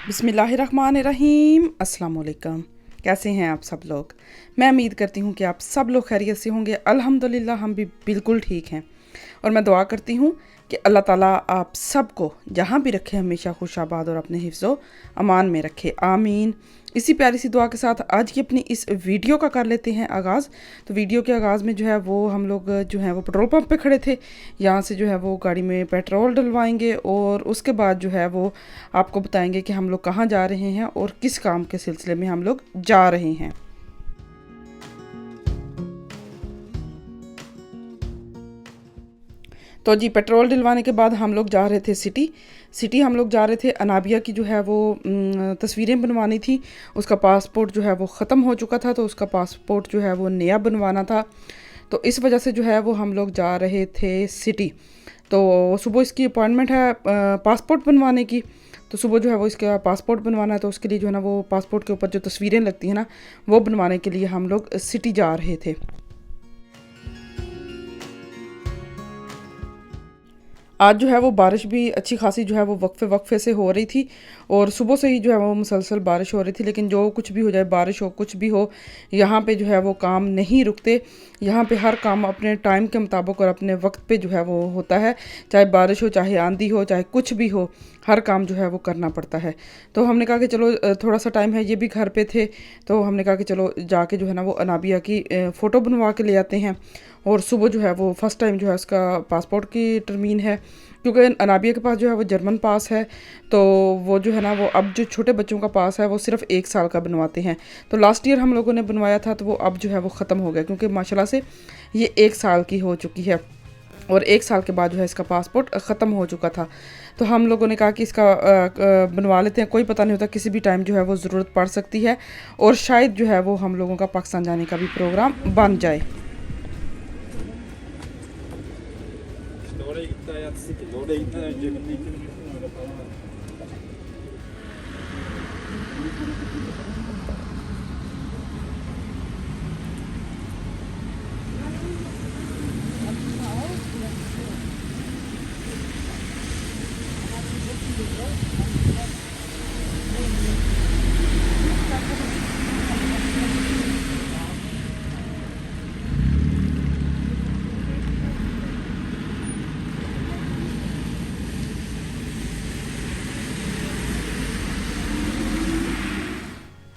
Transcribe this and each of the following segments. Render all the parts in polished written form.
बिस्मिल्लाहिर्रहमानिर्रहीम अस्सलाम वालेकुम। कैसे हैं आप सब लोग। मैं उम्मीद करती हूँ कि आप सब लोग खैरियत से होंगे। अल्हम्दुलिल्लाह हम भी बिल्कुल ठीक हैं और मैं दुआ करती हूँ कि अल्लाह ताला आप सबको जहाँ भी रखे हमेशा खुशाबाद और अपने हिफ्ज़ो अमान में रखे, आमीन। इसी प्यारी सी दुआ के साथ आज की अपनी इस वीडियो का कर लेते हैं आगाज़। तो वीडियो के आगाज़ में जो है वो हम लोग जो है वो पेट्रोल पंप पे खड़े थे। यहाँ से जो है वो गाड़ी में पेट्रोल डलवाएंगे और उसके बाद जो है वो आपको बताएंगे कि हम लोग कहाँ जा रहे हैं और किस काम के सिलसिले में हम लोग जा रहे हैं। तो जी पेट्रोल डलवाने के बाद हम लोग जा रहे थे सिटी हम लोग जा रहे थे। अनाबिया की जो है वो तस्वीरें बनवानी थी। उसका पासपोर्ट जो है वो ख़त्म हो चुका था, तो उसका पासपोर्ट जो है वो नया बनवाना था। तो इस वजह से जो है वो हम लोग जा रहे थे सिटी। तो सुबह इसकी अपॉइंटमेंट है पासपोर्ट बनवाने की। तो सुबह जो है वो इसका पासपोर्ट बनवाना है, तो उसके लिए जो है ना वो पासपोर्ट के ऊपर जो तस्वीरें लगती हैं ना, वो बनवाने के लिए हम लोग सिटी जा रहे थे। आज जो है वो बारिश भी अच्छी खासी जो है वो वक्फे वक्फे से हो रही थी और सुबह से ही जो है वो मुसलसल बारिश हो रही थी। लेकिन जो कुछ भी हो जाए, बारिश हो कुछ भी हो, यहाँ पे जो है वो काम नहीं रुकते। यहाँ पे हर काम अपने टाइम के मुताबिक और अपने वक्त पे जो है वो होता है। चाहे बारिश हो, चाहे आंधी हो, चाहे कुछ भी हो, हर काम जो है वो करना पड़ता है। तो हमने कहा कि चलो थोड़ा सा टाइम है, ये भी घर पे थे, तो हमने कहा कि चलो जाके जो है ना वो अनाबिया की फ़ोटो बनवा के ले आते हैं। और सुबह जो है वो फ़र्स्ट टाइम जो है उसका पासपोर्ट की टर्मीन है, क्योंकि अनाबिया के पास जो है वो जर्मन पास है। तो वो जो है ना वो अब जो छोटे बच्चों का पास है वो सिर्फ 1 साल का बनवाते हैं। तो लास्ट ईयर हम लोगों ने बनवाया था, तो वो अब जो है वो ख़त्म हो गया, क्योंकि माशाल्लाह से ये 1 साल की हो चुकी है और 1 साल के बाद जो है इसका पासपोर्ट ख़त्म हो चुका था। तो हम लोगों ने कहा कि इसका बनवा लेते हैं, कोई पता नहीं होता, किसी भी टाइम जो है वो ज़रूरत पड़ सकती है और शायद जो है वो हम लोगों का पाकिस्तान जाने का भी प्रोग्राम बन जाए। Oraya gitti hayat sıkıldı. Oraya gitmeden önce günde 2,5 gün öyle falan.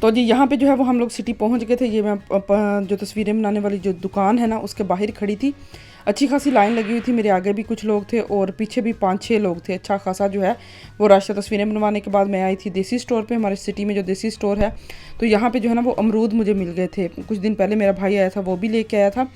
तो जी यहाँ पे जो है वो हम लोग सिटी पहुँच गए थे। ये मैं जो तस्वीरें बनाने वाली जो दुकान है ना, उसके बाहर खड़ी थी। अच्छी खासी लाइन लगी हुई थी, मेरे आगे भी कुछ लोग थे और पीछे भी 5-6 लोग थे। अच्छा खासा जो है वो रास्ता। तस्वीरें बनवाने के बाद मैं आई थी देसी स्टोर पे, हमारे सिटी में जो देसी स्टोर है। तो यहाँ पे जो है ना वो अमरूद मुझे मिल गए थे। कुछ दिन पहले मेरा भाई आया था, वो भी लेके आया था।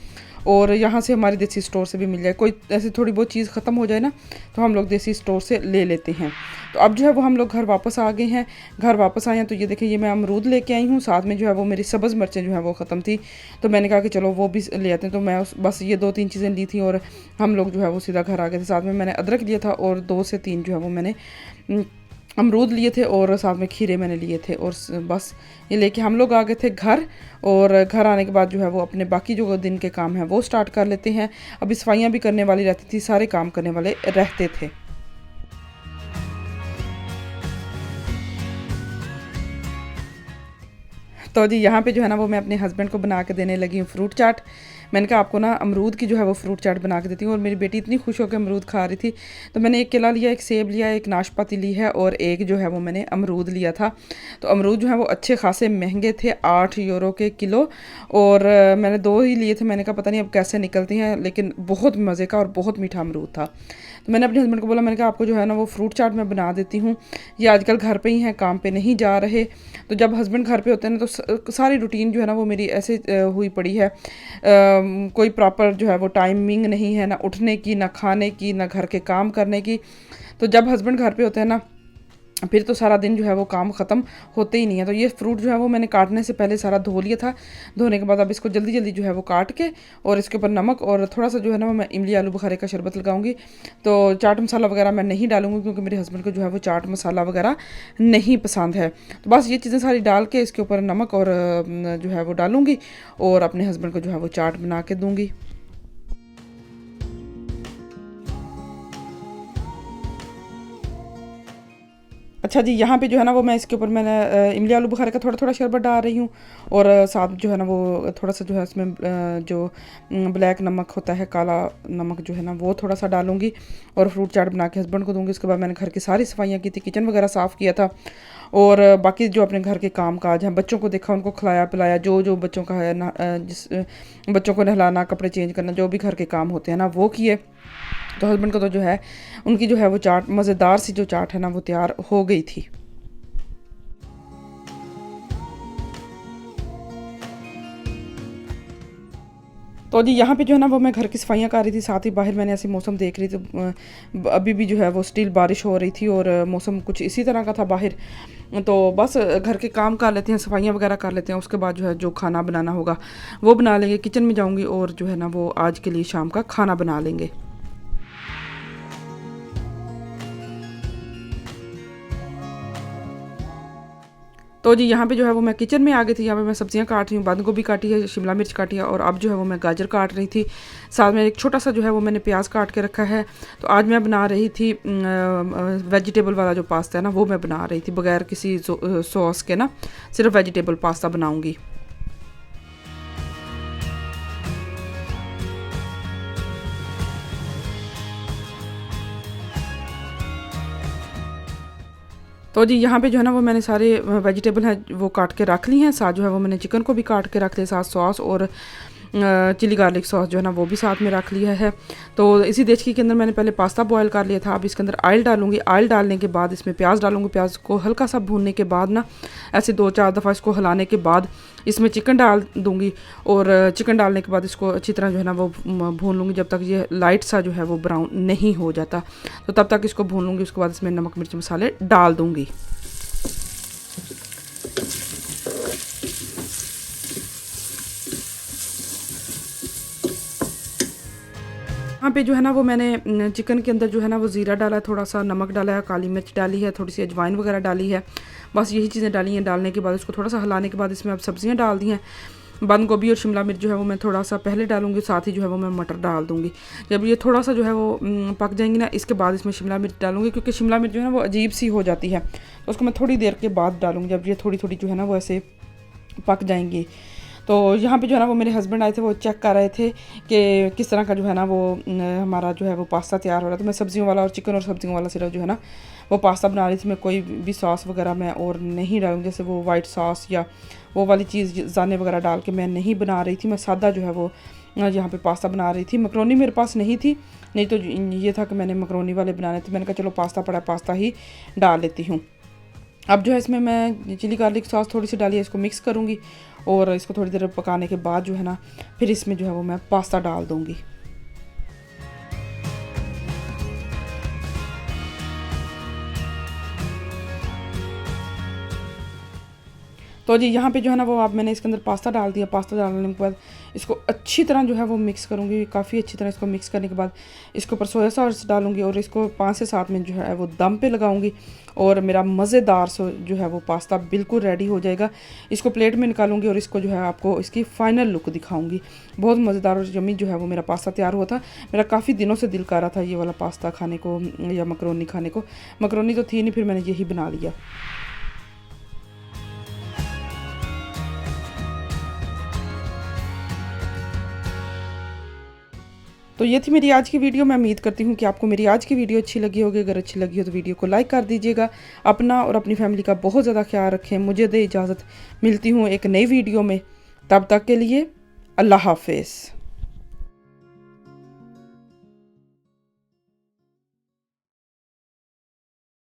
और यहाँ से हमारे देसी स्टोर से भी मिल जाए, कोई ऐसे थोड़ी बहुत चीज़ ख़त्म हो जाए ना, तो हम लोग देसी स्टोर से ले लेते हैं। तो अब जो है वो हम लोग घर वापस आ गए हैं। घर वापस आए हैं तो ये देखिए, ये मैं अमरूद लेके आई हूँ। साथ में जो है वो मेरी सब्ज़ मिर्चें जो है वो ख़त्म थी, तो मैंने कहा कि चलो वो भी ले आते हैं। तो मैं बस ये 2-3 चीज़ें ली थी और हम लोग जो है वो सीधा घर आ गए थे। साथ में मैंने अदरक लिया था और 2 से 3 जो है वो मैंने अमरूद लिए थे और साथ में खीरे मैंने लिए थे। और बस ये लेके हम लोग आ गए थे घर। और घर आने के बाद जो है वो अपने बाकी जो दिन के काम हैं वो स्टार्ट कर लेते हैं। अभी सफाइयाँ भी करने वाली रहती थी, सारे काम करने वाले रहते थे। तो जी यहाँ पे जो है ना वो मैं अपने हस्बैंड को बना के देने लगी हूँ फ्रूट चाट। मैंने कहा आपको ना अमरूद की जो है वो फ्रूट चाट बना के देती हूँ। और मेरी बेटी इतनी खुश होकर अमरूद खा रही थी, तो मैंने एक केला लिया, एक सेब लिया, एक नाशपाती ली है और एक जो है वो मैंने अमरूद लिया था। तो अमरूद जो है वो अच्छे खासे महंगे थे, 8 यूरो के किलो। और मैंने 2 ही लिए थे। मैंने कहा पता नहीं अब कैसे निकलती हैं, लेकिन बहुत मज़े का और बहुत मीठा अमरूद था। तो मैंने अपने हस्बैंड को बोला, मैंने कहा आपको जो है ना वो फ्रूट चाट मैं बना देती हूँ। ये आजकल घर पे ही हैं, काम पे नहीं जा रहे। तो जब हस्बैंड घर पे होते हैं ना, तो सारी रूटीन जो है ना वो मेरी ऐसे हुई पड़ी है। कोई प्रॉपर जो है वो टाइमिंग नहीं है, ना उठने की, ना खाने की, ना घर के काम करने की। तो जब हस्बैंड घर पे होते हैं ना, फिर तो सारा दिन जो है वो काम ख़त्म होते ही नहीं है। तो ये फ्रूट जो है वो मैंने काटने से पहले सारा धो लिया था। धोने के बाद अब इसको जल्दी जल्दी जो है वो काट के और इसके ऊपर नमक और थोड़ा सा जो है ना वो मैं इमली आलू बुखारे का शरबत लगाऊंगी। तो चाट मसाला वगैरह मैं नहीं डालूंगी, क्योंकि मेरे हस्बैंड को जो है वो चाट मसाला वगैरह नहीं पसंद है। तो बस ये चीज़ें सारी डाल के इसके ऊपर नमक और जो है वो डालूंगी और अपने हस्बैंड को जो है वो चाट बना के दूँगी। अच्छा जी, यहाँ पे जो है ना वो मैं इसके ऊपर मैंने इमली आलू बुखारे का थोड़ा थोड़ा शरबत डाल रही हूँ। और साथ जो है ना वो थोड़ा सा जो है उसमें जो ब्लैक नमक होता है, काला नमक जो है ना वो थोड़ा सा डालूंगी। और फ्रूट चाट बना के हस्बैंड को दूंगी। उसके बाद मैंने घर की सारी सफाइयाँ की थी, किचन वगैरह साफ़ किया था। और बाकी जो अपने घर के काम काज हैं, बच्चों को देखा, उनको खिलाया पिलाया, जो जो बच्चों का है ना, जिस बच्चों को नहलाना, कपड़े चेंज करना, जो भी घर के काम होते हैं ना वो किए। तो हस्बैंड को तो जो है उनकी जो है वो चाट, मज़ेदार सी जो चाट है ना वो तैयार हो गई थी। तो जी यहाँ पे जो है ना वो मैं घर की सफाइयाँ कर रही थी, साथ ही बाहर मैंने ऐसे मौसम देख रही थी। अभी भी जो है वो स्टिल बारिश हो रही थी और मौसम कुछ इसी तरह का था बाहर। तो बस घर के काम कर लेते हैं, सफाइयाँ वगैरह कर लेते हैं, उसके बाद जो है जो खाना बनाना होगा वो बना लेंगे। किचन में जाऊँगी और जो है ना वो आज के लिए शाम का खाना बना लेंगे। तो जी यहाँ पे जो है वो मैं किचन में आ गई थी। यहाँ पे मैं सब्जियां काट रही हूँ, बंद गोभी काटी है, शिमला मिर्च काटी है, और अब जो है वो मैं गाजर काट रही थी। साथ में एक छोटा सा जो है वो मैंने प्याज काट के रखा है। तो आज मैं बना रही थी वेजिटेबल वाला जो पास्ता है ना वो मैं बना रही थी, बगैर किसी सॉस के ना, सिर्फ वेजिटेबल पास्ता बनाऊँगी। तो जी यहाँ पे जो है ना वो मैंने सारे वेजिटेबल हैं वो काट के रख ली हैं। साथ जो है वो मैंने चिकन को भी काट के रख लिया, साथ सॉस और चिली गार्लिक सॉस जो है ना वो भी साथ में रख लिया है। तो इसी देचकी के अंदर मैंने पहले पास्ता बॉयल कर लिया था। अब इसके अंदर ऑयल डालूंगी। ऑयल डालने के बाद इसमें प्याज डालूंगी। प्याज को हल्का सा भूनने के बाद ना, ऐसे 2-4 दफ़ा इसको हिलाने के बाद इसमें चिकन डाल दूंगी। और चिकन डालने के बाद इसको अच्छी तरह जो है ना वो भून लूँगी जब तक ये लाइट सा जो है वो ब्राउन नहीं हो जाता। तो तब तक इसको भून लूँगी। उसके बाद इसमें नमक मिर्च मसाले डाल दूँगी। यहाँ पे जो है ना वो मैंने चिकन के अंदर जो है ना वो ज़ीरा डाला है, थोड़ा सा नमक डाला है, काली मिर्च डाली है, थोड़ी सी अजवाइन वगैरह डाली है। बस यही चीज़ें डाली हैं। डालने के बाद उसको थोड़ा सा हिलाने के बाद इसमें अब सब्जियाँ डाल दी हैं। बंद गोभी और शिमला मिर्च जो है वो मैं थोड़ा सा पहले डालूंगी, साथ ही जो है वो मैं मटर डाल दूंगी। जब ये थोड़ा सा जो है वो पक जाएंगी ना, इसके बाद इसमें शिमला मिर्च डालूंगी, क्योंकि शिमला मिर्च जो है ना वो अजीब सी हो जाती है। तो उसको मैं थोड़ी देर के बाद डालूंगी, जब ये थोड़ी थोड़ी जो है ना वो ऐसे पक जाएंगी। तो यहाँ पे जो है ना वो मेरे हस्बैंड आए थे, वो चेक कर रहे थे कि किस तरह का जो है ना वो हमारा जो है वो पास्ता तैयार हो रहा है। तो मैं सब्जियों वाला और चिकन और सब्जियों वाला सिर्फ जो है ना वो पास्ता बना रही थी। मैं कोई भी सॉस वगैरह मैं और नहीं डालूँगी, जैसे वो वाइट सॉस या वो वाली चीज़ जाने वगैरह डाल के मैं नहीं बना रही थी। मैं सादा जो है वो यहाँ पे पास्ता बना रही थी। मकरोनी मेरे पास नहीं थी, नहीं तो ये था कि मैंने मकरोनी वाले बनाने थे। मैंने कहा चलो पास्ता पड़ा, पास्ता ही डाल लेती हूँ। अब जो है इसमें मैं चिली गार्लिक सॉस थोड़ी सी डाली है, इसको मिक्स करूँगी और इसको थोड़ी देर पकाने के बाद जो है ना फिर इसमें जो है वो मैं पास्ता डाल दूँगी। तो जी यहाँ पे जो है ना वो अब मैंने इसके अंदर पास्ता डाल दिया। पास्ता डालने के बाद इसको अच्छी तरह जो है वो मिक्स करूँगी। काफ़ी अच्छी तरह इसको मिक्स करने के बाद इसके ऊपर सोया सॉस डालूँगी और इसको 5 से 7 मिनट जो है वो दम पे लगाऊँगी और मेरा मज़ेदार जो है वो पास्ता बिल्कुल रेडी हो जाएगा। इसको प्लेट में निकालूंगी और इसको जो है आपको इसकी फ़ाइनल लुक दिखाऊंगी। बहुत मज़ेदार और यम्मी जो है वो मेरा पास्ता तैयार हुआ था। मेरा काफ़ी दिनों से दिल कर रहा था ये वाला पास्ता खाने को या मकरोनी खाने को। मकरोनी तो थी नहीं, फिर मैंने यही बना लिया। तो ये थी मेरी आज की वीडियो। मैं उम्मीद करती हूँ कि आपको मेरी आज की वीडियो अच्छी लगी होगी। अगर अच्छी लगी हो तो वीडियो को लाइक कर दीजिएगा। अपना और अपनी फैमिली का बहुत ज़्यादा ख्याल रखें। मुझे दे इजाज़त, मिलती हूँ एक नई वीडियो में। तब तक के लिए अल्लाह हाफिज़।